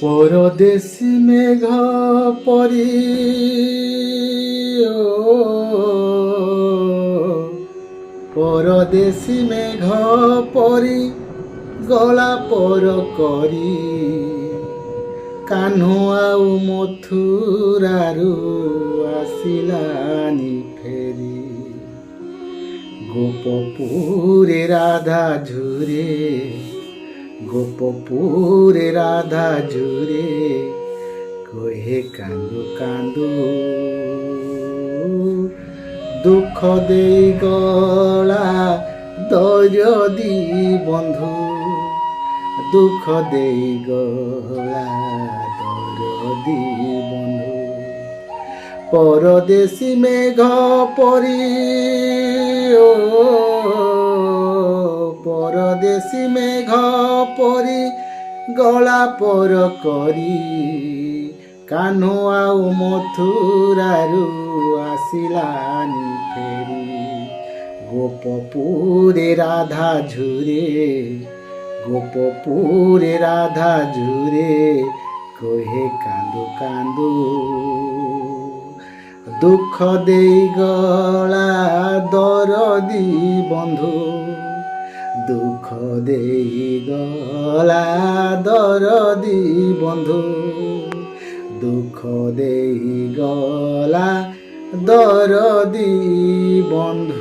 পরদেশী মেঘ পরি পরদেশী মেঘ পরি গলা পর କରି କାହ୍ନୁ ଆଉ ମଥୁରାରୁ ଆସିଲାନି ଫେରି ଗୋପପୁରେ ରାଧା ଝୁରେ ଗୋପପୁରେ ରାଧା ଝୁରେ କହେ କାନ୍ଦୁ କାନ୍ଦୁ ଦୁଃଖ ଦେଇ ଗଲା ଦରଦୀ ବନ୍ଧୁ দুঃখ দেই গলা দরদী বন্ধু পরদেশী মেঘ পরি পরদেশী মেঘ পরি গলা পর କରି কাহ্নু ଆଉ মথুরাରୁ ଆସିଲାନି ଫେରି ଗୋପପୁରେ ରାଧା ଝୁରେ গোপপুরে রাধা ঝুরে কহে কান্দু কান্দু দুঃখ দেই গলা দরদী বন্ধু দুঃখ দেই গলা দরদী বন্ধু দুঃখ দেই গলা দরদী বন্ধু।